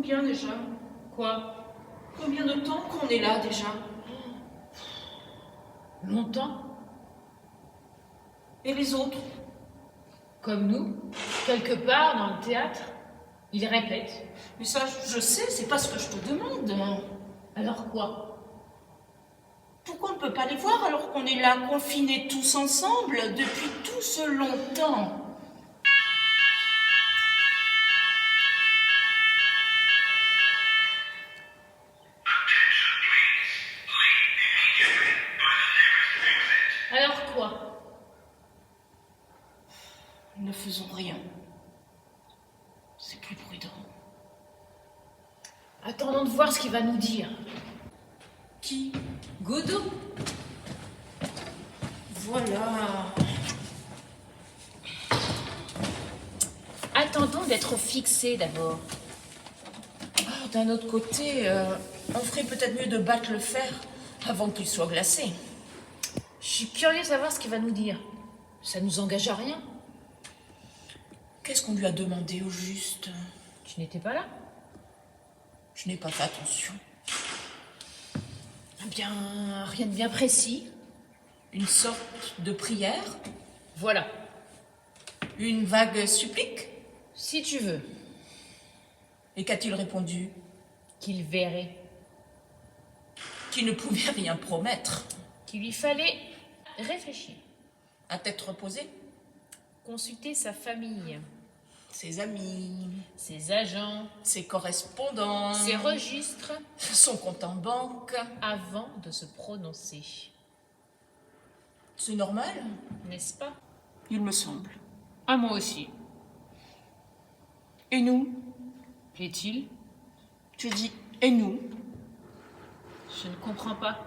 Combien déjà? Quoi? Combien de temps qu'on est là déjà? Longtemps? Et les autres? Comme nous, quelque part dans le théâtre. Ils répètent. Mais ça, je sais, c'est pas ce que je te demande. Alors quoi? Pourquoi on ne peut pas les voir alors qu'on est là, confinés tous ensemble depuis tout ce long temps? Alors quoi? Ne faisons rien. C'est plus prudent. Attendons de voir ce qu'il va nous dire. Qui? Godot? Voilà. Attendons d'être fixés d'abord. Ah, d'un autre côté, on ferait peut-être mieux de battre le fer avant qu'il soit glacé. Je suis curieux de savoir ce qu'il va nous dire. Ça nous engage à rien. Qu'est-ce qu'on lui a demandé au juste? Tu n'étais pas là? Je n'ai pas fait attention. Eh bien, rien de bien précis. Une sorte de prière? Voilà. Une vague supplique? Si tu veux. Et qu'a-t-il répondu? Qu'il verrait. Qu'il ne pouvait rien promettre. Qu'il lui fallait réfléchir. À tête reposée? Consulter sa famille. Ses amis, Ses agents. ses correspondants, Ses registres. son compte en banque. Avant de se prononcer. C'est normal? N'est-ce pas? Il me semble. Ah, moi aussi. Et nous? Plaît-il? Tu dis et nous? Je ne comprends pas.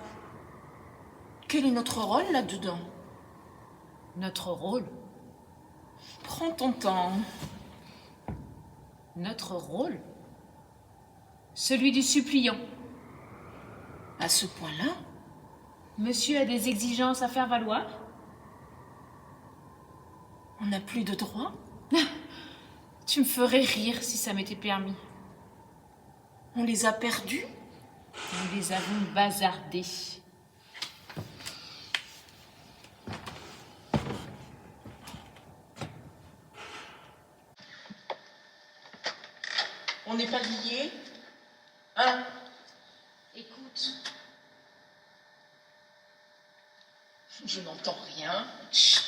Quel est notre rôle là-dedans? Notre rôle? Prends ton temps. Notre rôle? Celui du suppliant. À ce point-là? Monsieur a des exigences à faire valoir? On n'a plus de droit? Tu me ferais rire si ça m'était permis. On les a perdus? Nous les avons bazardés. On n'est pas liés? Hein? Écoute, Je n'entends rien. Chut.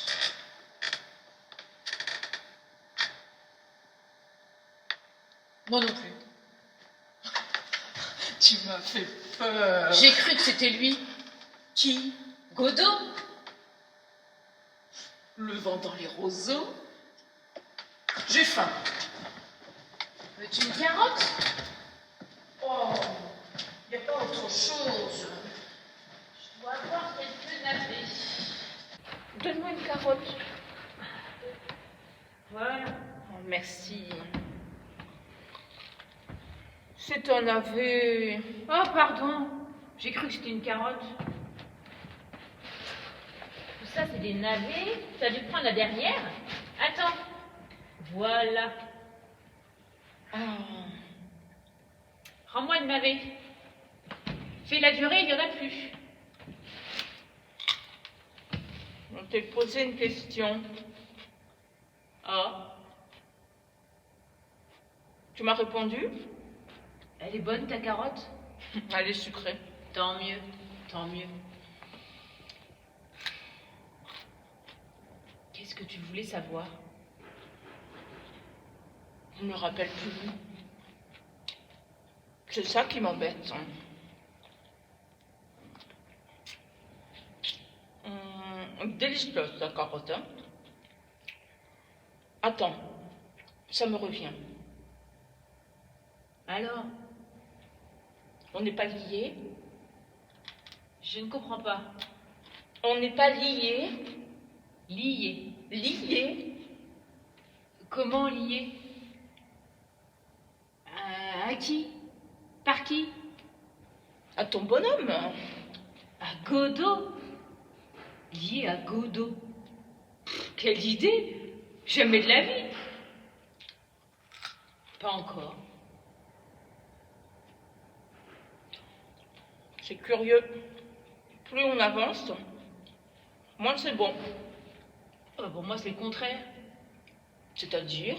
moi non plus. Tu m'as fait peur. J'ai cru que c'était lui. Qui? Godot? Le vent dans les roseaux? J'ai faim. Veux-tu une carotte? Oh, il n'y a pas autre chose. Je dois avoir quelques navets. Donne-moi une carotte. Voilà. Oh, merci. C'est un navet. Oh, pardon. J'ai cru que c'était une carotte. Tout ça, c'est des navets. Tu as dû prendre la dernière. Attends. Voilà. Ah, Rends-moi le navet. Fais la durée, il n'y en a plus. on t'a posé une question. Ah, Tu m'as répondu? elle est bonne ta carotte? Elle est sucrée. Tant mieux, tant mieux. Qu'est-ce que tu voulais savoir? Je ne me rappelle plus. C'est ça qui m'embête. Délicieuse, la carotte. Hein? Attends, ça me revient. Alors, On n'est pas liés. je ne comprends pas. On n'est pas liés. Lié. Liés. Comment lié? À qui? Par qui? À ton bonhomme. À Godot? Lié à Godot? Quelle idée! Jamais de la vie! Pas encore. C'est curieux. Plus on avance, moins c'est bon. Pour moi, c'est le contraire. C'est-à-dire,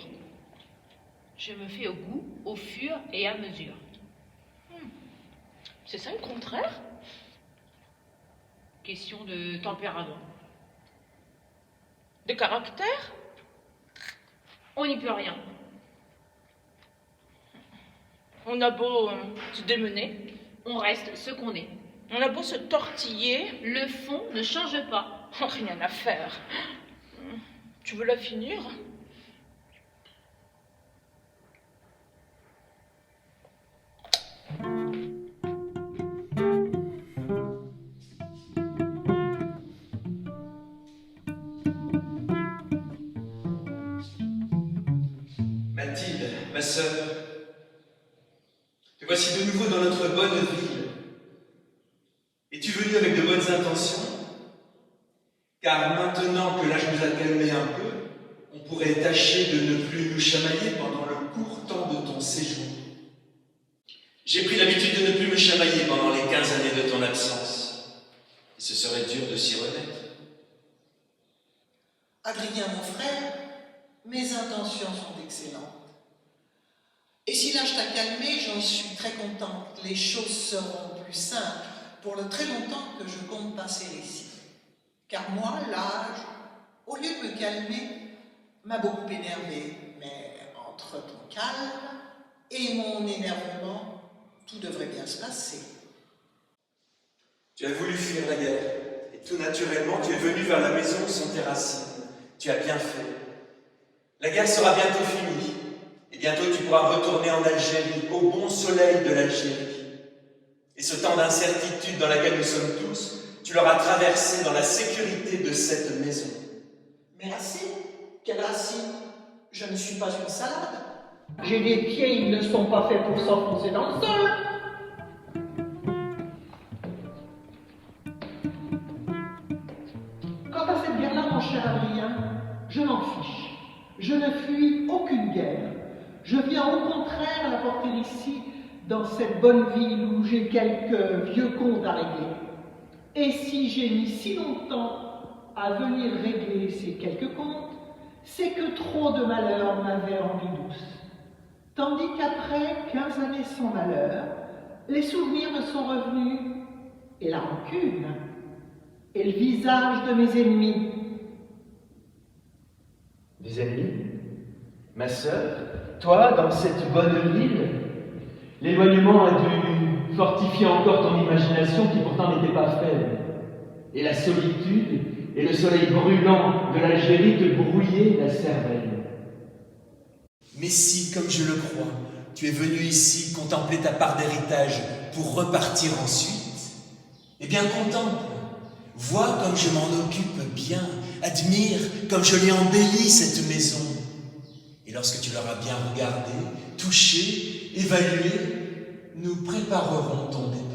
Je me fais au goût, au fur et à mesure. c'est ça le contraire? Question de tempérament. De caractère? On n'y peut rien. On a beau se démener, On reste ce qu'on est. on a beau se tortiller, Le fond ne change pas. rien à faire. Tu veux la finir? Mathilde, ma sœur, te voici de nouveau dans notre bonne ville. Es-tu venue avec de bonnes intentions? Car maintenant que l'âge nous a calmés un peu, on pourrait tâcher de ne plus nous chamailler pendant le court temps de ton séjour. J'ai pris l'habitude de ne plus me chamailler pendant les 15 années de ton absence. Et ce serait dur de s'y remettre. Adrien, mon frère, mes intentions sont excellentes. Et si l'âge t'a calmé, j'en suis très contente. Les choses seront plus simples pour le très longtemps que je compte passer ici. Car moi, l'âge, au lieu de me calmer, m'a beaucoup énervé. Mais entre ton calme et mon énervement, tout devrait bien se passer. Tu as voulu fuir la guerre, et tout naturellement, tu es venu vers la maison où sont tes racines. Tu as bien fait. La guerre sera bientôt finie, et bientôt tu pourras retourner en Algérie, au bon soleil de l'Algérie. Et ce temps d'incertitude dans laquelle nous sommes tous, tu l'auras traversé dans la sécurité de cette maison. Mes racines? Quelles racines? Je ne suis pas une salade. J'ai des pieds, ils ne sont pas faits pour s'enfoncer dans le sol. Quant à cette guerre-là, mon cher Adrien, je m'en fiche. Je ne fuis aucune guerre. Je viens au contraire la porter ici, dans cette bonne ville où j'ai quelques vieux comptes à régler. Et si j'ai mis si longtemps à venir régler ces quelques comptes, c'est que trop de malheurs m'avaient rendue douce. Tandis qu'après 15 années sans malheur, les souvenirs me sont revenus, et la rancune, et le visage de mes ennemis. Des ennemis? Ma sœur, toi, dans cette bonne ville, l'éloignement a dû fortifier encore ton imagination qui pourtant n'était pas faible. Et la solitude et le soleil brûlant de l'Algérie te brouillaient la cervelle. Mais si, comme je le crois, tu es venu ici contempler ta part d'héritage pour repartir ensuite, eh bien contemple, vois comme je m'en occupe bien, admire comme je l'ai embellie cette maison. Et lorsque tu l'auras bien regardée, touchée, évaluée, nous préparerons ton départ.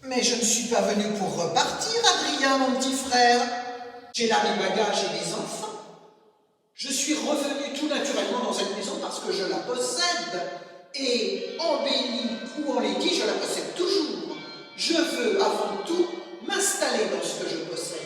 Mais je ne suis pas venu pour repartir, Adrien, mon petit frère. J'ai là mes bagages et mes enfants. Je suis revenu tout naturellement dans cette maison parce que je la possède. Et embellie ou enlaidie, je la possède toujours. Je veux avant tout m'installer dans ce que je possède.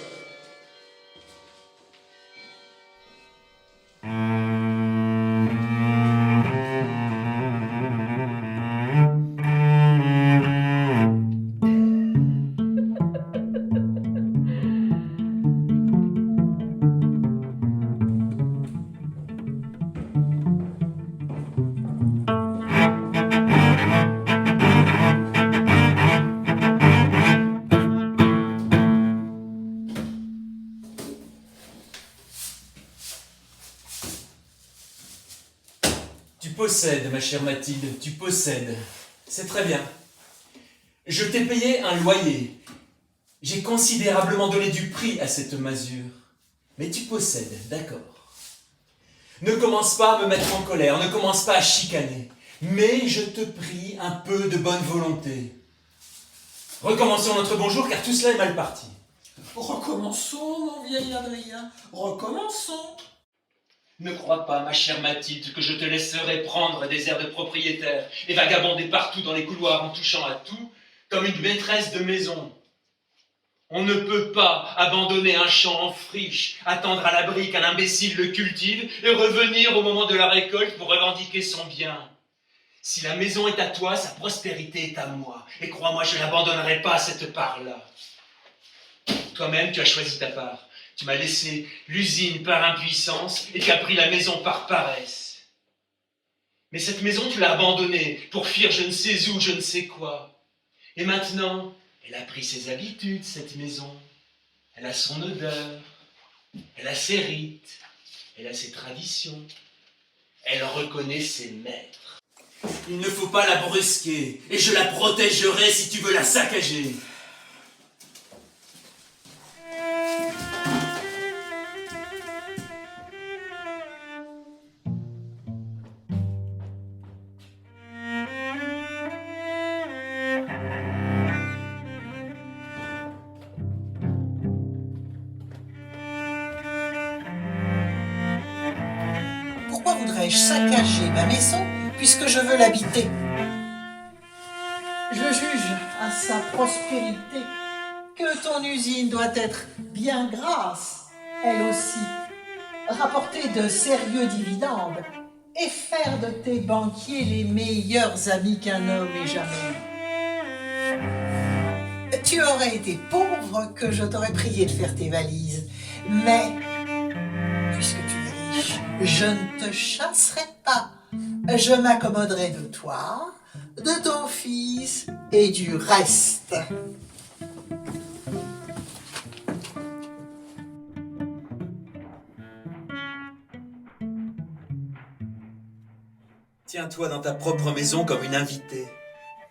Tu possèdes, ma chère Mathilde, tu possèdes. C'est très bien. Je t'ai payé un loyer. J'ai considérablement donné du prix à cette masure. Mais tu possèdes, d'accord. Ne commence pas à me mettre en colère, ne commence pas à chicaner. Mais je te prie un peu de bonne volonté. Recommençons notre bonjour, car tout cela est mal parti. Recommençons, mon vieil Adrien, recommençons. Ne crois pas, ma chère Mathilde, que je te laisserai prendre des airs de propriétaire et vagabonder partout dans les couloirs en touchant à tout, comme une maîtresse de maison. On ne peut pas abandonner un champ en friche, attendre à l'abri qu'un imbécile le cultive et revenir au moment de la récolte pour revendiquer son bien. Si la maison est à toi, sa prospérité est à moi. Et crois-moi, je n'abandonnerai pas cette part-là. Toi-même, tu as choisi ta part. Tu m'as laissé l'usine par impuissance et tu as pris la maison par paresse. Mais cette maison, tu l'as abandonnée pour fuir je ne sais où, je ne sais quoi. Et maintenant, elle a pris ses habitudes, cette maison. Elle a son odeur, elle a ses rites, elle a ses traditions. Elle reconnaît ses maîtres. Il ne faut pas la brusquer, et je la protégerai si tu veux la saccager. Pourquoi voudrais-je saccager ma maison puisque je veux l'habiter? Je juge à sa prospérité que ton usine doit être bien grasse, elle aussi, rapporter de sérieux dividendes et faire de tes banquiers les meilleurs amis qu'un homme ait jamais eu. Tu aurais été pauvre que je t'aurais prié de faire tes valises, mais puisque tu es riche, je ne te chasserai pas. Je m'accommoderai de toi, de ton fils et du reste. Tiens-toi dans ta propre maison comme une invitée.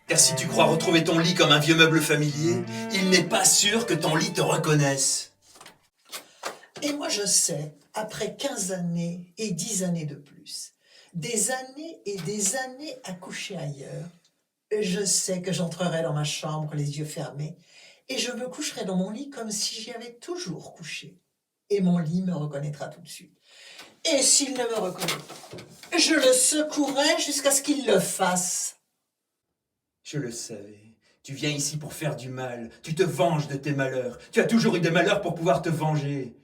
Car si tu crois retrouver ton lit comme un vieux meuble familier, il n'est pas sûr que ton lit te reconnaisse. Et moi je sais, après 15 années et 10 années de plus, des années et des années à coucher ailleurs, je sais que j'entrerai dans ma chambre les yeux fermés et je me coucherai dans mon lit comme si j'y avais toujours couché. Et mon lit me reconnaîtra tout de suite. Et s'il ne me reconnaît pas, je le secouerai jusqu'à ce qu'il le fasse. Je le savais. Tu viens ici pour faire du mal. Tu te venges de tes malheurs. Tu as toujours eu des malheurs pour pouvoir te venger.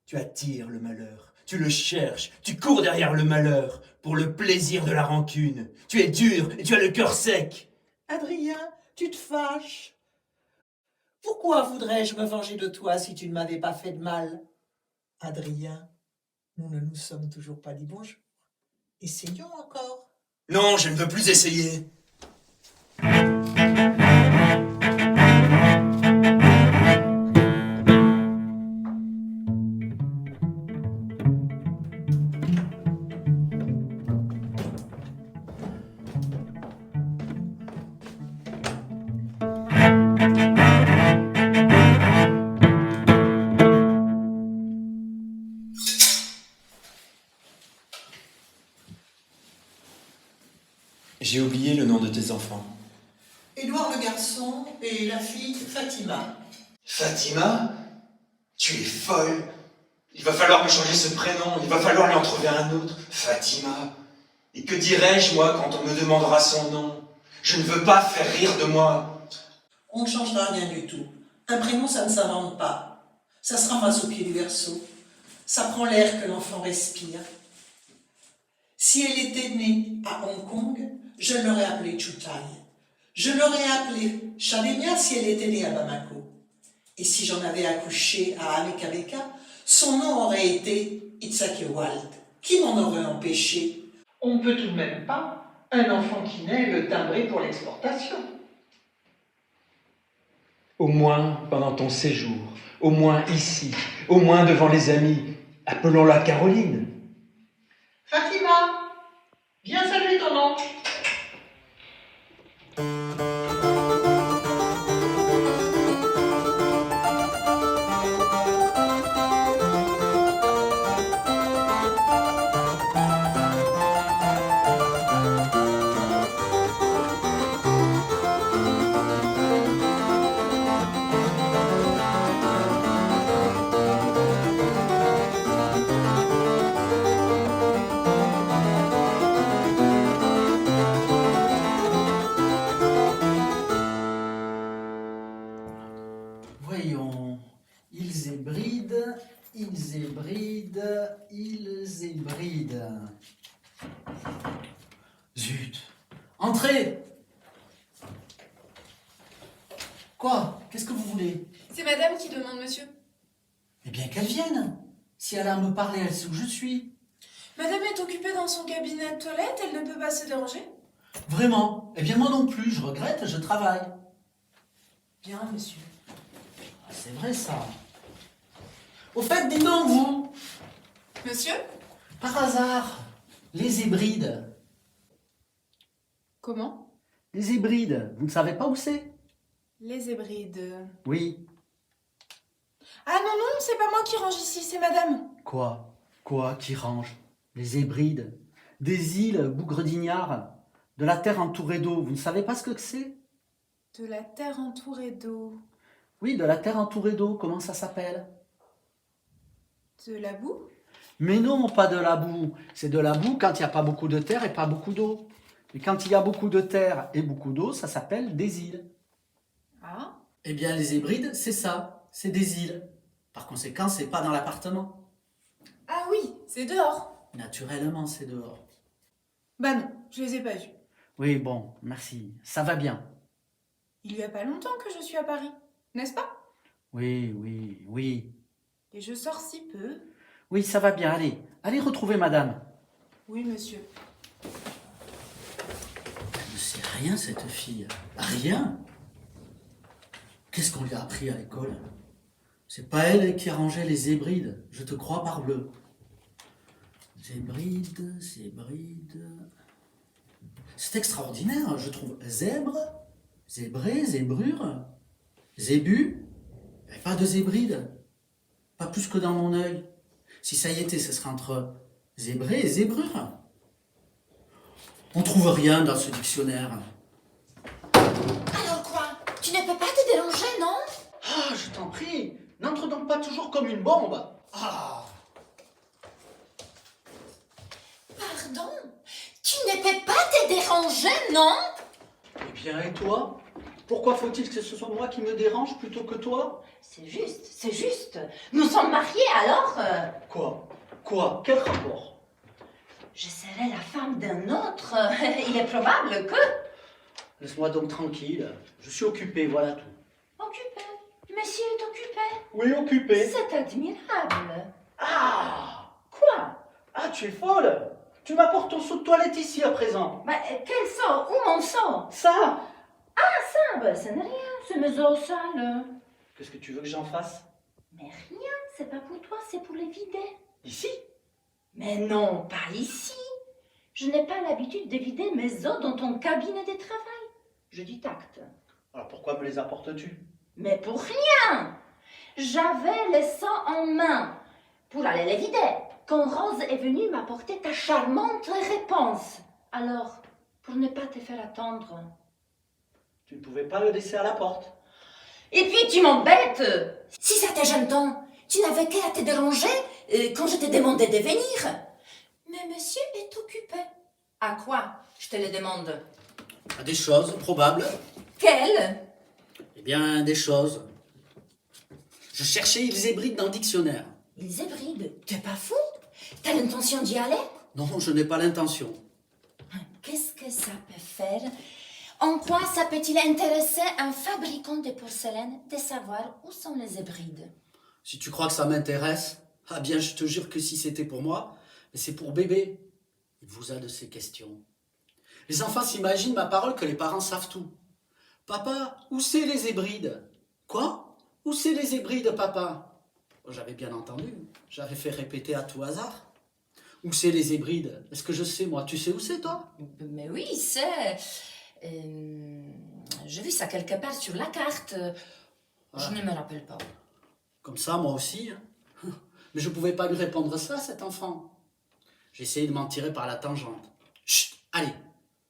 Tu attires le malheur. Tu le cherches. Tu cours derrière le malheur pour le plaisir de la rancune. Tu es dur et tu as le cœur sec. Adrien, tu te fâches. Pourquoi voudrais-je me venger de toi si tu ne m'avais pas fait de mal? Adrien, nous ne nous sommes toujours pas dit bonjour. Essayons encore. Non, je ne veux plus essayer. J'ai oublié le nom de tes enfants. Édouard le garçon et la fille Fatima. Fatima? Tu es folle. Il va falloir me changer ce prénom. Il va falloir lui en trouver un autre. Fatima. Et que dirai-je, moi, quand on me demandera son nom? Je ne veux pas faire rire de moi. On ne changera rien du tout. Un prénom, ça ne s'invente pas. Ça se ramasse au pied du berceau. Ça prend l'air que l'enfant respire. Si elle était née à Hong Kong, je l'aurais appelée Chutai. Je l'aurais appelée Chadenia si elle était née à Bamako. Et si j'en avais accouché à Amekabeka, son nom aurait été Itzakewald. Qui m'en aurait empêché? On ne peut tout de même pas, un enfant qui naît, le timbrer pour l'exportation. Au moins pendant ton séjour, au moins ici, au moins devant les amis, appelons-la Caroline. Fatima, viens saluer ton oncle. Voyons. Ils hébrident, ils hébrident, ils hébrident. Zut. Entrez. Quoi? Qu'est-ce que vous voulez? C'est madame qui demande, monsieur. Eh bien, qu'elle vienne. Si elle a à me parler, elle sait où je suis. Madame est occupée dans son cabinet de toilette, elle ne peut pas se déranger. Vraiment? Eh bien, moi non plus, je regrette, je travaille. Bien, monsieur. Ah, c'est vrai, ça. Au fait, dis donc, vous, Monsieur? par hasard, les Hébrides. Comment? Les Hébrides, vous ne savez pas où c'est? Les Hébrides. Oui. Ah non, non, c'est pas moi qui range ici, c'est madame. Quoi? Quoi qui range? Les Hébrides. Des îles bougre-d'ignard. De la terre entourée d'eau. Vous ne savez pas ce que c'est? De la terre entourée d'eau. Oui, de la terre entourée d'eau. Comment ça s'appelle? De la boue? Mais non, pas de la boue. C'est de la boue quand il n'y a pas beaucoup de terre et pas beaucoup d'eau. Et quand il y a beaucoup de terre et beaucoup d'eau, ça s'appelle des îles. Ah? Eh bien, les Hébrides, c'est ça. C'est des îles. Par conséquent, c'est pas dans l'appartement. Ah oui, c'est dehors. Naturellement, c'est dehors. Bah non, je les ai pas vus. Oui, bon, merci. Ça va bien. Il y a pas longtemps que je suis à Paris, n'est-ce pas? Oui, oui, oui. Et je sors si peu. Oui, ça va bien. Allez, allez retrouver madame. Oui, monsieur. Elle ne sait rien, cette fille. Rien. Qu'est-ce qu'on lui a appris à l'école? C'est pas elle qui a rangé les Hébrides. Je te crois, parbleu. Zébride, zébride. C'est extraordinaire, je trouve. Zèbre, zébré, zébrure, zébu. Il n'y avait pas de zébride. Pas plus que dans mon œil. Si ça y était, ce serait entre zébré et zébrure. On trouve rien dans ce dictionnaire. Alors quoi? Tu ne peux pas te déranger, non? Ah, je t'en prie, n'entre donc pas toujours comme une bombe. Ah. Pardon? Tu ne peux pas te déranger, non? Eh bien, et toi? Pourquoi faut-il que ce soit moi qui me dérange plutôt que toi? C'est juste, c'est juste. Nous sommes mariés, alors Quoi? Quoi? Quel rapport? je serai la femme d'un autre. Il est probable que... Laisse-moi donc tranquille. Je suis occupé, voilà tout. Occupé. Monsieur est occupé. Oui, occupé. C'est admirable. Ah! Quoi? Ah, tu es folle! Tu m'apportes ton seau de toilette ici à présent. Bah, quel sort? Où mon sort? Ça! Ah, bah, ce n'est rien, c'est mes os sales. Qu'est-ce que tu veux que j'en fasse? Mais rien, c'est pas pour toi, c'est pour les vider. Ici? Mais non, pas ici. Je n'ai pas l'habitude de vider mes os dans ton cabinet de travail. Je dis tact. Alors pourquoi me les apportes-tu? Mais pour rien. J'avais les seaux en main pour aller les vider quand Rose est venue m'apporter ta charmante réponse. Alors, pour ne pas te faire attendre. Tu ne pouvais pas le laisser à la porte. Et puis tu m'embêtes. Si ça te gêne tant, tu n'avais qu'à te déranger quand je t'ai demandé de venir. Mais monsieur est occupé. À quoi? Je te le demande. À des choses probables. Quelles? Eh bien, des choses. Je cherchais ils hébrides dans le dictionnaire. Ils hébrident. T'es pas fou? T'as l'intention d'y aller? Non, je n'ai pas l'intention. Qu'est-ce que ça peut faire? En quoi ça peut-il intéresser un fabricant de porcelaine de savoir où sont les hébrides? Si tu crois que ça m'intéresse, ah bien, je te jure que si c'était pour moi, mais c'est pour bébé. Il vous a de ces questions. Les enfants s'imaginent ma parole que les parents savent tout. Papa, où c'est les hébrides? Quoi? Où c'est les hébrides, papa? Oh, j'avais bien entendu. J'avais fait répéter à tout hasard. Où c'est les hébrides? Est-ce que je sais, moi? Tu sais où c'est, toi? Mais oui, c'est... j'ai vu ça quelque part sur la carte. Je ne me rappelle pas. Comme ça, moi aussi. Hein. Mais je ne pouvais pas lui répondre ça, cet enfant. J'ai essayé de m'en tirer par la tangente. Chut, allez,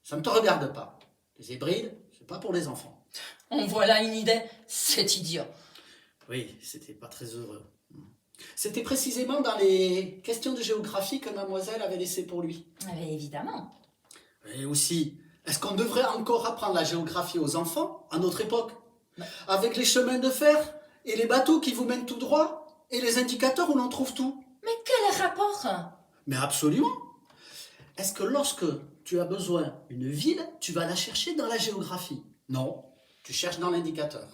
ça ne te regarde pas. Les hébrides, c'est pas pour les enfants. En voilà une idée, c'est idiot. Oui, c'était pas très heureux. C'était précisément dans les questions de géographie que mademoiselle avait laissé pour lui. Mais évidemment. Et aussi, est-ce qu'on devrait encore apprendre la géographie aux enfants à notre époque? Avec les chemins de fer, Et les bateaux qui vous mènent tout droit? Et les indicateurs où l'on trouve tout? Mais quel rapport? Mais absolument. Est-ce que lorsque tu as besoin d'une ville, tu vas la chercher dans la géographie? Non, tu cherches dans l'indicateur.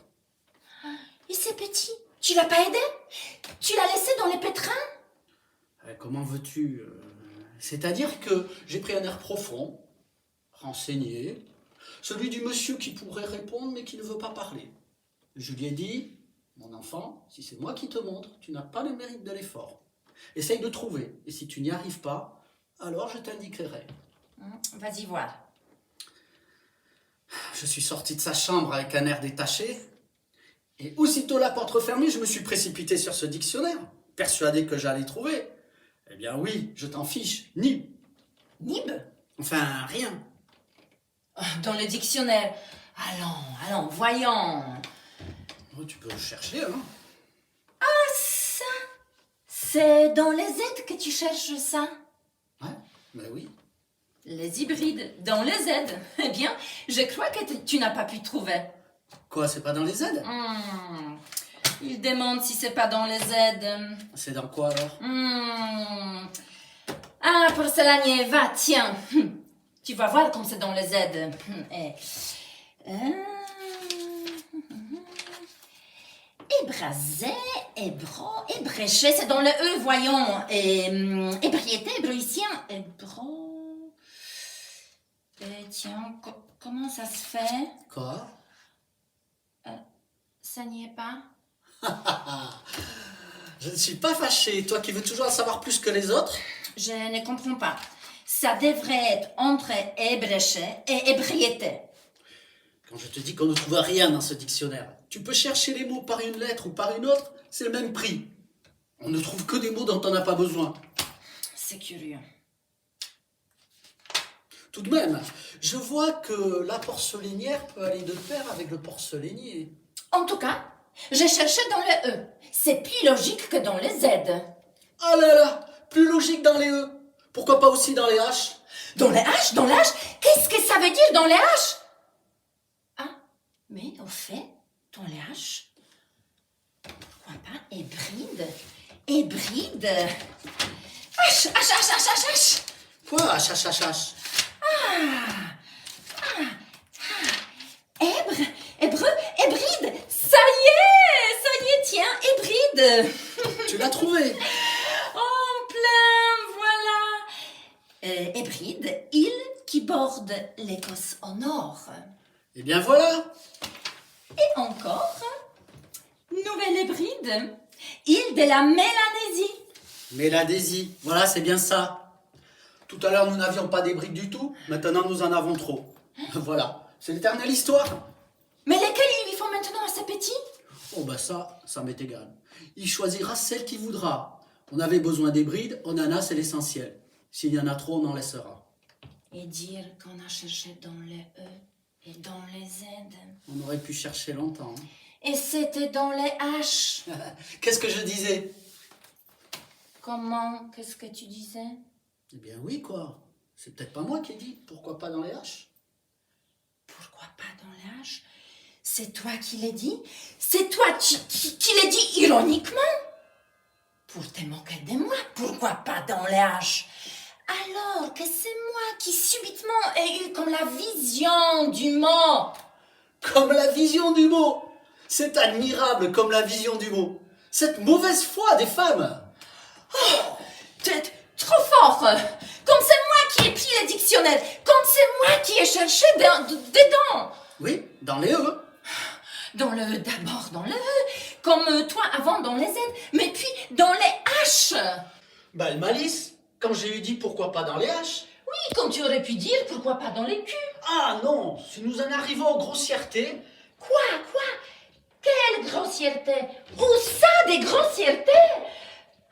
Et c'est petit. Tu l'as pas aidé? Tu l'as laissé dans les pétrins? Comment veux-tu C'est-à-dire que j'ai pris un air profond, renseigné, celui du monsieur qui pourrait répondre mais qui ne veut pas parler. Je lui ai dit, mon enfant, si c'est moi qui te montre, tu n'as pas le mérite de l'effort. Essaye de trouver, et si tu n'y arrives pas, alors je t'indiquerai. Vas-y voir. Je suis sorti de sa chambre avec un air détaché, et aussitôt la porte refermée, je me suis précipité sur ce dictionnaire, persuadé que j'allais trouver. Eh bien oui, je t'en fiche, Nib. Nib? Enfin, rien. Dans le dictionnaire. Allons, voyons. Oh, tu peux le chercher, hein. Ça, c'est dans les Z que tu cherches ça? Ouais, ben oui. Les hybrides, dans les Z. Eh bien, je crois que tu n'as pas pu trouver. Quoi, c'est pas dans les Z? Il demande si c'est pas dans les Z. C'est dans quoi alors? Ah, porcelainier, va, tiens. Tu vas voir comme c'est dans les Z. Ébrasé, ébro, ébréché, c'est dans le E, voyons. Ébriété, ébruitien, ébro. Tiens, comment ça se fait? Quoi? Ça n'y est pas? Je ne suis pas fâché, toi qui veux toujours en savoir plus que les autres. Je ne comprends pas. Ça devrait être entre ébréché et ébriété. Quand je te dis qu'on ne trouve rien dans ce dictionnaire, tu peux chercher les mots par une lettre ou par une autre, c'est le même prix. On ne trouve que des mots dont on n'a pas besoin. C'est curieux. Tout de même, je vois que la porcelainière peut aller de pair avec le porcelainier. En tout cas, j'ai cherché dans le E. C'est plus logique que dans les Z. Ah là là, plus logique dans les E. Pourquoi pas aussi dans les H? Dans les H? Dans les H? Qu'est-ce que ça veut dire dans les H? Ah, mais au fait, dans les H, pourquoi pas hybride? Hybride? H, H, H, H, H, H. Quoi, H, H, H, H? Hébreu, hybride. Ça y est, tiens, hybride. Tu l'as trouvé? En plein, voilà. Hébride, île qui borde l'Écosse au nord. Eh bien voilà. Et encore, nouvelle hybride, île de la Mélanésie. Méladésie, voilà, c'est bien ça. Tout à l'heure, nous n'avions pas d'hybride du tout. Maintenant, nous en avons trop. Voilà, c'est l'éternelle histoire. Mais lesquels il lui faut maintenant à ce petit? Oh bah ça m'est égal. Il choisira celle qu'il voudra. On avait besoin d'hybrides, on en a, c'est l'essentiel. S'il y en a trop, on en laissera. Et dire qu'on a cherché dans les E et dans les Z. On aurait pu chercher longtemps. Hein. Et c'était dans les H. Qu'est-ce que je disais? Comment? Qu'est-ce que tu disais? Eh bien oui, quoi. C'est peut-être pas moi qui ai dit. Pourquoi pas dans les H? Pourquoi pas dans les H? C'est toi qui l'as dit? C'est toi qui l'as dit ironiquement? Pour te moquer de moi, pourquoi pas dans les H? Alors que c'est moi qui subitement ai eu comme la vision du mot. Comme la vision du mot. C'est admirable comme la vision du mot. Cette mauvaise foi des femmes. Oh, t'es trop fort. Comme c'est moi qui ai pris le dictionnaire. Comme c'est moi qui ai cherché dedans. Oui, dans les E. Dans le d'abord dans le E, comme toi avant dans les Z, mais puis dans les H. Bah, le malice, quand j'ai eu dit pourquoi pas dans les H. Oui, comme tu aurais pu dire pourquoi pas dans les Q. Ah non, si nous en arrivons aux grossièretés. Quoi? Quelle grossièreté? Où ça des grossièretés?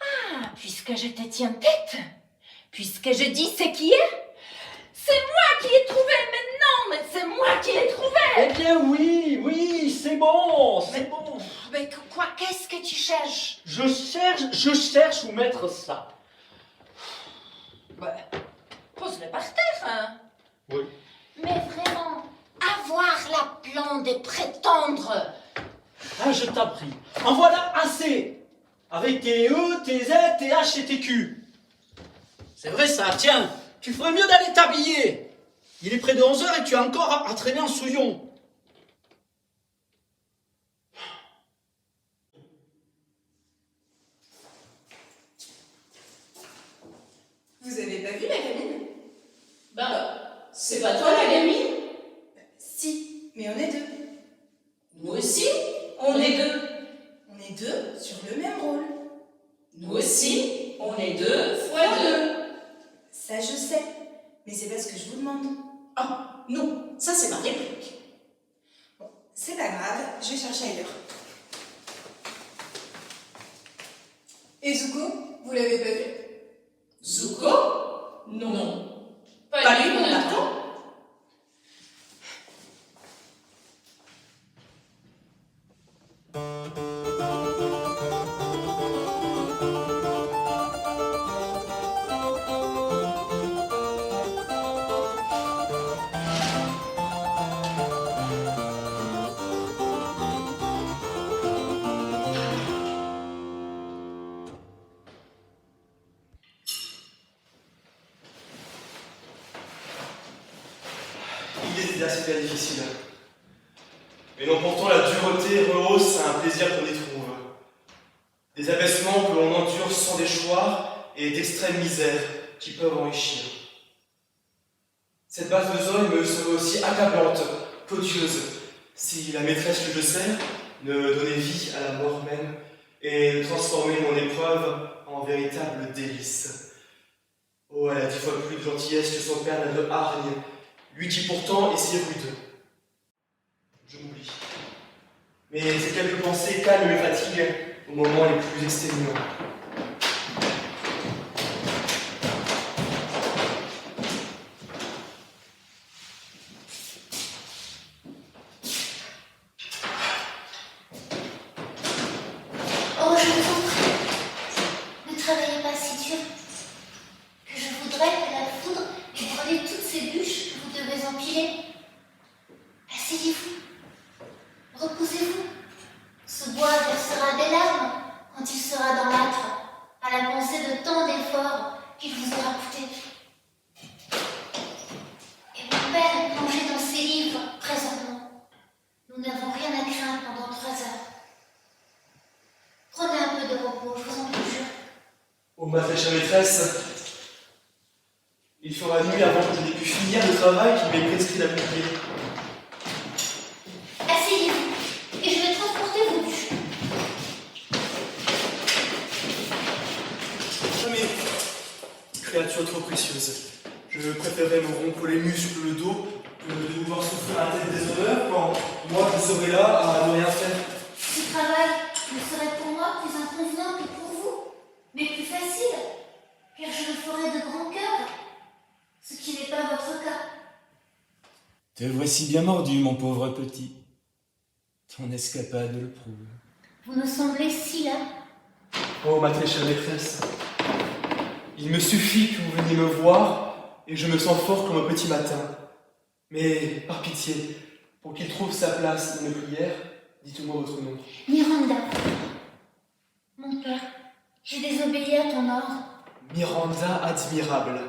Ah, puisque je te tiens tête, puisque je dis ce qui est, c'est moi qui l'ai trouvé, mais non, mais c'est moi qui l'ai trouvé. Eh bien oui, c'est bon, c'est bon. Mais quoi, qu'est-ce que tu cherches? Je cherche où mettre ça. Bah, pose-le par terre, hein. Oui. Mais vraiment, avoir la plante de prétendre Ah, je t'en prie. En voilà assez. Avec tes E, tes Z, tes H et tes Q. C'est vrai ça, tiens. Tu ferais mieux d'aller t'habiller. Il est près de 11h et tu as encore à traîner en souillon. Vous avez pas vu la gamine? Bah, c'est pas toi la gamine? Si, mais on est deux. Nous aussi, on est deux. On est deux sur le même rôle. Nous aussi, on est 2 fois 2. Ça je sais, mais c'est pas ce que je vous demande. Ah, non, ça c'est ma réplique. Bon, c'est pas grave, je vais chercher ailleurs. Et Zuko, vous l'avez pas vu? Zuko? Non. Pas lui qu'on attend. Il est exercices bien difficile. Mais non, pourtant la dureté rehausse un plaisir qu'on y trouve. Des abaissements que l'on endure sans déchoir et d'extrêmes misères qui peuvent enrichir. Cette base de zone me serait aussi accablante qu'odieuse, si la maîtresse que je sers ne donnait vie à la mort même et ne transformait mon épreuve en véritable délice. Oh, elle a 10 fois plus de gentillesse que son père n'a de hargne, lui qui pourtant est si rude. Je m'oublie. Mais ces quelques pensées calment mes fatigues au moment les plus exténuants. Oh, je vous en prie, ne travaillez pas si dur, que je voudrais que la foudre ait brûlé toutes ces bûches que vous devez empiler. Asseyez-vous, reposez-vous. Ce bois versera des larmes quand il sera dans l'âtre, à la pensée de tant d'efforts qu'il vous aura coûté. Et mon père est plongé dans ses livres présentement. Nous n'avons rien à craindre pendant 3 heures. Prenez un peu de repos, je vous en conjure. Oh, ma très chère maîtresse, il fera nuit avant que je n'ai pu finir le travail qui m'est prescrit d'accomplir. Asseyez-vous, et je vais transporter vos bûches. Mais, créature trop précieuse, je préférerais me rompre les muscles le dos que de devoir souffrir un tel déshonneur quand moi je serai là à ne rien faire. Ce travail ne serait pour moi plus inconvenant que pour vous, mais plus facile, car je le ferai de grand cœur, ce qui n'est pas votre cas. Te voici bien mordu, mon pauvre petit. Ton escapade le prouve. Vous me semblez si là. Oh, ma très chère maîtresse, il me suffit que vous veniez me voir et je me sens fort comme un petit matin. Mais, par pitié, pour qu'il trouve sa place dans mes prières, dites-moi votre nom. Miranda. Mon père, j'ai désobéi à ton ordre. Miranda admirable,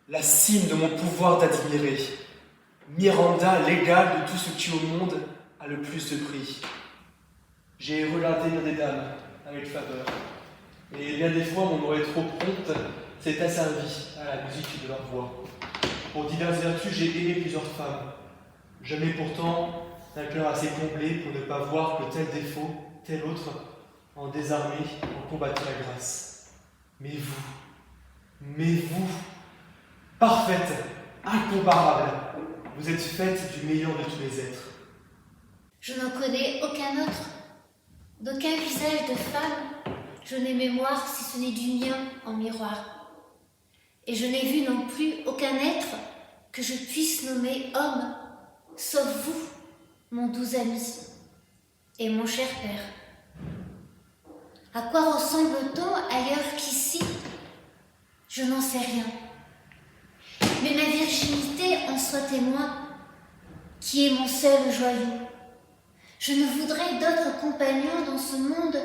la cime de mon pouvoir d'admirer. Miranda l'égale de tout ce qui au monde a le plus de prix. J'ai regardé bien des dames avec faveur, et bien des fois mon oreille trop prompte s'est asservie à la musique de leur voix. Pour diverses vertus, j'ai aimé plusieurs femmes. Jamais pourtant un cœur assez comblé pour ne pas voir que tel défaut, tel autre, en désarmé, en combattait la grâce. Mais vous, parfaite, incomparable, vous êtes faite du meilleur de tous les êtres. Je n'en connais aucun autre. D'aucun visage de femme, je n'ai mémoire si ce n'est du mien en miroir. Et je n'ai vu non plus aucun être que je puisse nommer homme, sauf vous, mon doux ami, et mon cher père. À quoi ressemble-t-on ailleurs qu'ici? Je n'en sais rien. Mais ma virginité en soit témoin, qui est mon seul joyau. Je ne voudrais d'autres compagnons dans ce monde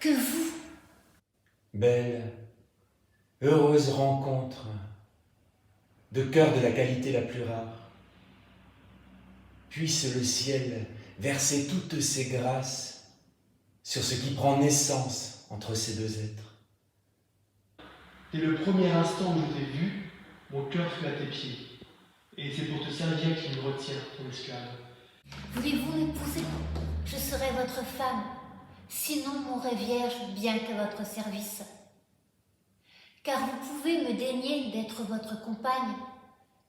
que vous. Belle, heureuse rencontre, de cœur de la qualité la plus rare. Puisse le ciel verser toutes ses grâces sur ce qui prend naissance entre ces deux êtres. Dès le premier instant où je t'ai vu, mon cœur fut à tes pieds. Et c'est pour te servir qu'il me retient, ton esclave. Voulez-vous m'épouser? Je serai votre femme, sinon mourrai vierge bien qu'à votre service. Car vous pouvez me daigner d'être votre compagne,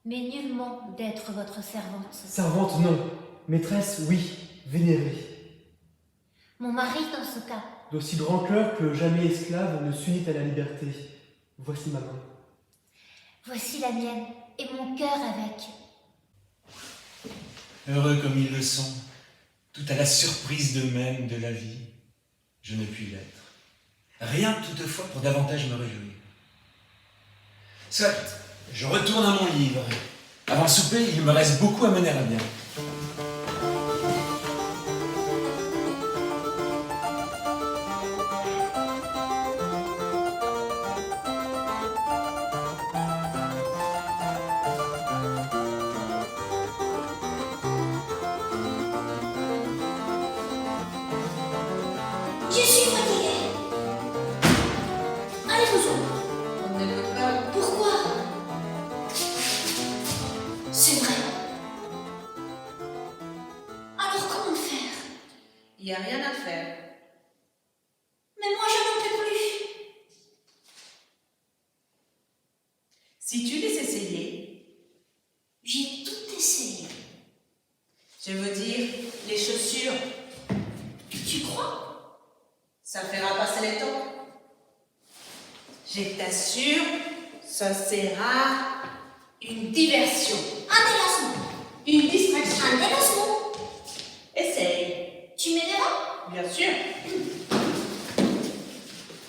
mais nullement d'être votre servante. Servante, non. Maîtresse, oui. Vénérée. Mon mari dans ce cas. D'aussi grand cœur que jamais esclave ne s'unit à la liberté. Voici ma main. Voici la mienne, et mon cœur avec. Heureux comme ils le sont, tout à la surprise d'eux-mêmes de la vie, je ne puis l'être. Rien toutefois pour davantage me réjouir. Soit, je retourne à mon livre. Avant le souper, il me reste beaucoup à mener à bien. Je suis fatiguée. Allez, rejoins. On ne peut pas. Pourquoi? C'est vrai. Alors comment faire? Il n'y a rien à faire. Mais moi je n'en peux plus. Si tu les essayais, J'ai tout essayé. je veux dire, les chaussures, Tu crois? ça fera passer le temps. Je t'assure, ça sera une diversion, Un délassement. une distraction. Un délassement. Essaye, Tu m'aideras? bien sûr.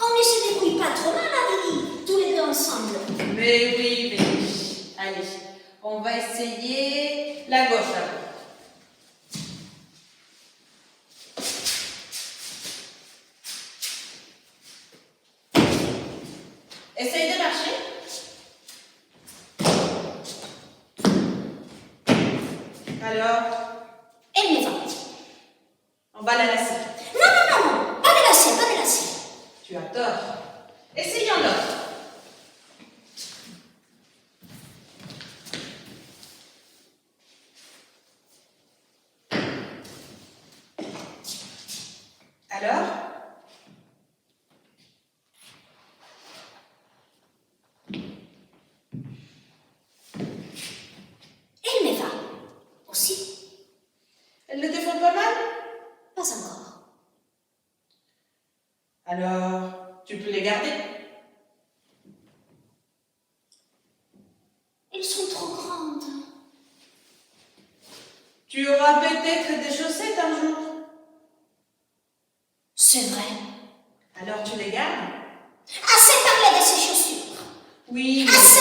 On ne se débrouille pas trop mal, Amélie, tous les deux ensemble. Mais oui, mais oui. Allez, on va essayer la gauche d'abord. Essaye de marcher. Alors, Elle me va. on va la lasser. Non, pas délasser, pas délasser. Tu as tort. Essayons l'autre. Alors? Elle me va. Aussi? Elles ne te font pas mal? Pas encore. Alors, tu peux les garder. Elles sont trop grandes. Tu auras peut-être des chaussettes un jour. C'est vrai. Alors tu les gardes? Assez parlé de ces chaussures. Oui. Assez!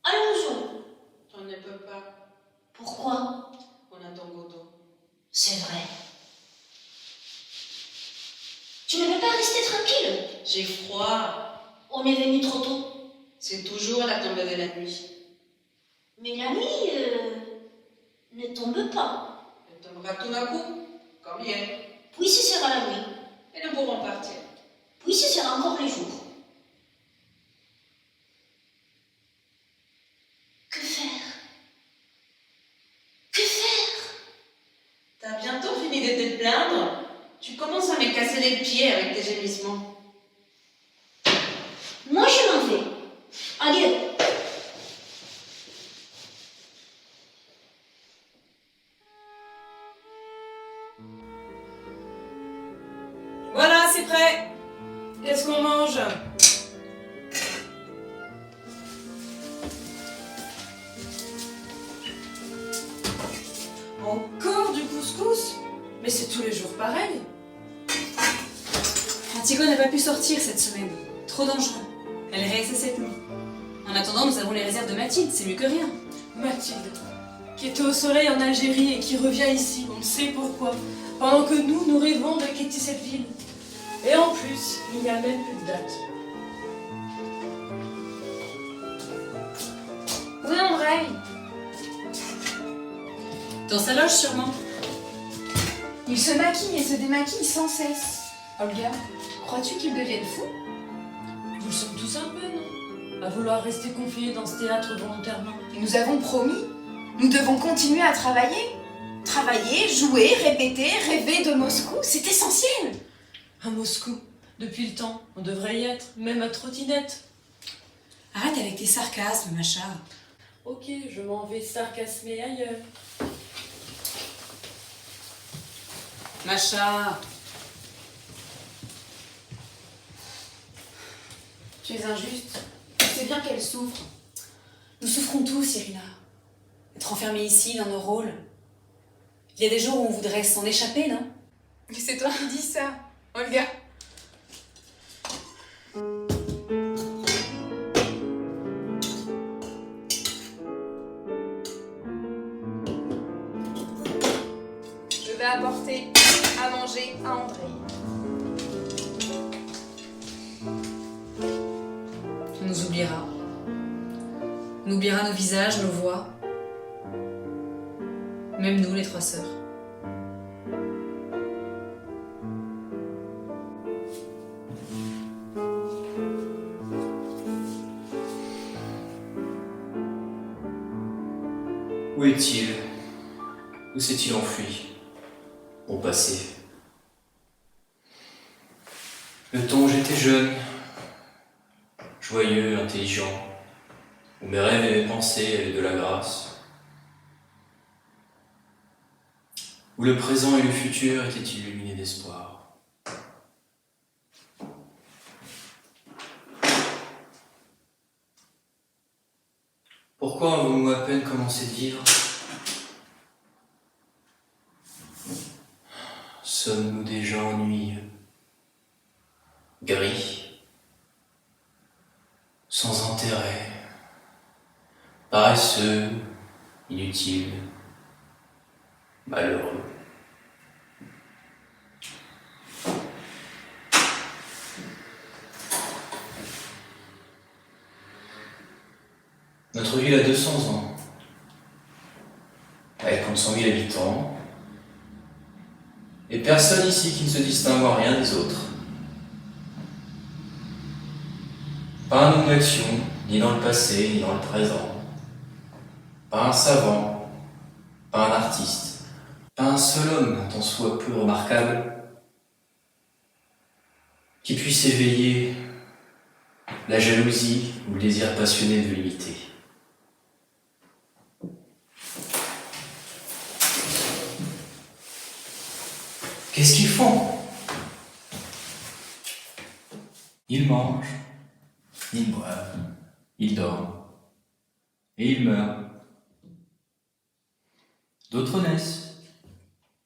Allons-y. On ne peut pas. Pourquoi? On a ton godeau. C'est vrai. Tu ne veux pas rester tranquille? J'ai froid. On est venu trop tôt. C'est toujours la tombée de la nuit. Mais la nuit ne tombe pas. Elle tombera tout d'un coup, comme hier. Puis ce sera la nuit. Et nous pourrons partir. Puis ce sera encore le jour. Que faire? Que faire? T'as bientôt fini de te plaindre. Tu commences à me casser les pieds avec tes gémissements. Moi je m'en vais. Adieu. Voilà, c'est prêt. Qu'est-ce qu'on mange? Encore du couscous? Mais c'est tous les jours pareil. Antigone n'a pas pu sortir cette semaine. Trop dangereux. Elle réessaie cette nuit. En attendant, nous avons les réserves de Mathilde, c'est mieux que rien. Mathilde, qui était au soleil en Algérie et qui revient ici, on ne sait pourquoi, pendant que nous rêvons de quitter cette ville. Et en plus, il n'y a même plus de date. Où est Andrei? Dans sa loge, sûrement. Il se maquille et se démaquille sans cesse. Olga, crois-tu qu'il devienne fou? Nous le sommes tous un peu, non? À vouloir rester confinés dans ce théâtre volontairement. Nous avons promis. Nous devons continuer à travailler. Travailler, jouer, répéter, rêver de Moscou, c'est essentiel. À Moscou, depuis le temps, on devrait y être, même à trottinette. Arrête avec tes sarcasmes, Macha. Ok, je m'en vais sarcasmer ailleurs. Macha. Tu es injuste. Tu sais bien qu'elle souffre. Nous souffrons tous, Irina. Être enfermés ici, dans nos rôles. Il y a des jours où on voudrait s'en échapper, non? Mais c'est toi qui dis ça, Olga. Je vais apporter à manger à Andrei. On nous oubliera. On oubliera nos visages, nos voix. Même nous, les trois sœurs. Où est-il? Où s'est-il enfui? Au passé. Le temps où j'étais jeune, joyeux, intelligent, où mes rêves et mes pensées avaient de la grâce, où le présent et le futur étaient illuminés d'espoir. Pourquoi avons-nous à peine commencé de vivre? Sommes-nous des gens ennuyeux, gris, sans intérêt, paresseux, inutiles, malheureux? Notre ville a 200 ans, avec 100 000 habitants, et personne ici qui ne se distingue en rien des autres. Pas un homme d'action, ni dans le passé, ni dans le présent. Pas un savant, pas un artiste, pas un seul homme, un tant soit peu remarquable, qui puisse éveiller la jalousie ou le désir passionné de l'imiter. Qu'est-ce qu'ils font? Ils mangent, ils boivent, ils dorment, et ils meurent. D'autres naissent,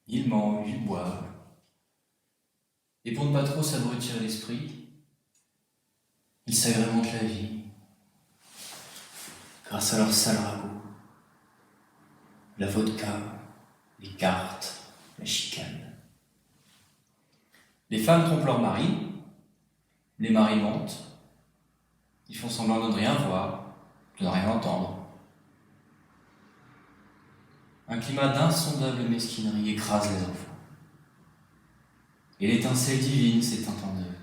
ils mangent, ils boivent, et pour ne pas trop s'abrutir l'esprit, ils s'agrémentent la vie, grâce à leur sale ragoût, la vodka, les cartes, la chicane. Les femmes trompent leurs maris, les maris mentent, ils font semblant de ne rien voir, de ne rien entendre. Un climat d'insondable mesquinerie écrase les enfants. Et l'étincelle divine s'éteint en eux.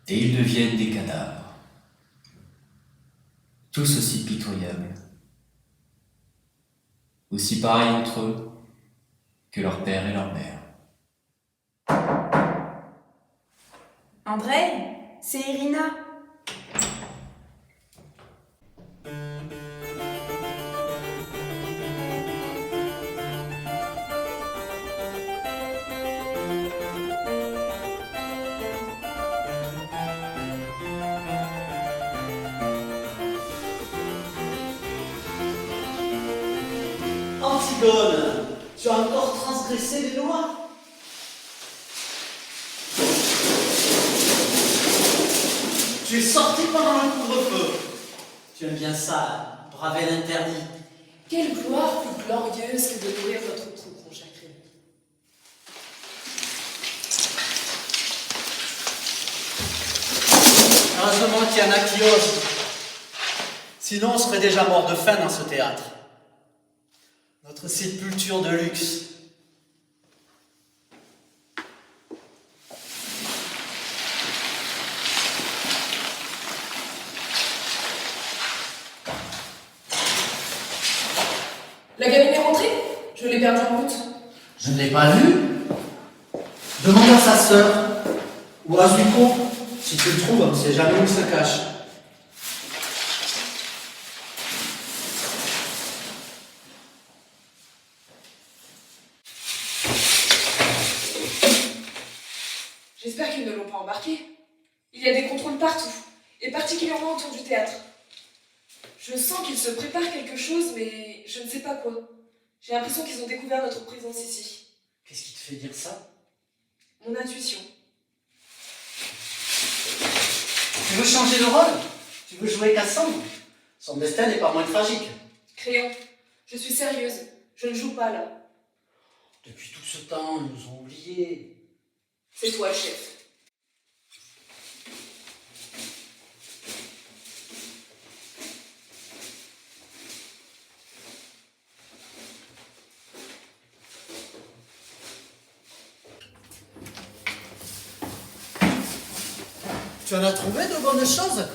Et ils deviennent des cadavres, tous aussi pitoyables, aussi pareils entre eux que leur père et leur mère. Andrei, c'est Irina. Antigone, tu as encore transgressé les lois. Tu es sorti pendant le couvre-feu. Tu aimes bien ça, braver l'interdit. Quelle gloire plus glorieuse que de nourrir votre troupe, mon cher Créon. Heureusement qu'il y en a qui osent. Sinon, on serait déjà mort de faim dans ce théâtre. Notre sépulture de luxe. La gamine est rentrée? Je l'ai perdue en route. Je ne l'ai pas vu. Demande à sa sœur. Ou à Zuko. Si tu le trouves, on ne sait jamais où il se cache. J'espère qu'ils ne l'ont pas embarqué. Il y a des contrôles partout, et particulièrement autour du théâtre. Je sens qu'ils se préparent quelque chose, mais je ne sais pas quoi. J'ai l'impression qu'ils ont découvert notre présence ici. Qu'est-ce qui te fait dire ça? Mon intuition. Tu veux changer de rôle? Tu veux jouer Cassandre? Son destin n'est pas moins tragique. Créon, je suis sérieuse. Je ne joue pas là. Depuis tout ce temps, ils nous ont oubliés. C'est toi le chef. Tu en as trouvé de bonnes choses?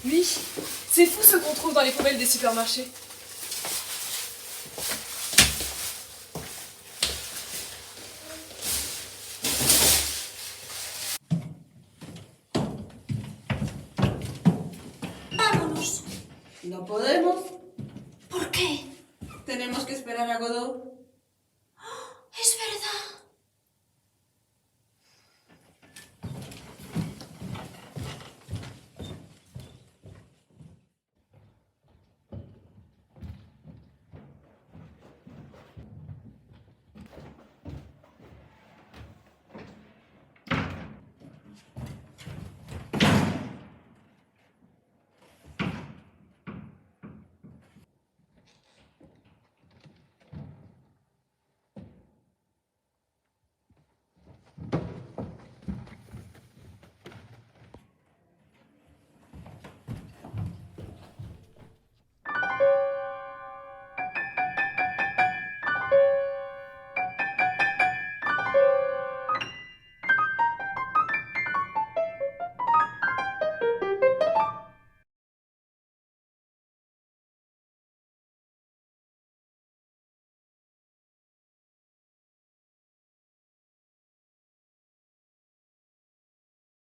Oui, c'est fou ce qu'on trouve dans les poubelles des supermarchés. Vámonos. No podemos. ¿Por qué? Tenemos que esperar a Godot.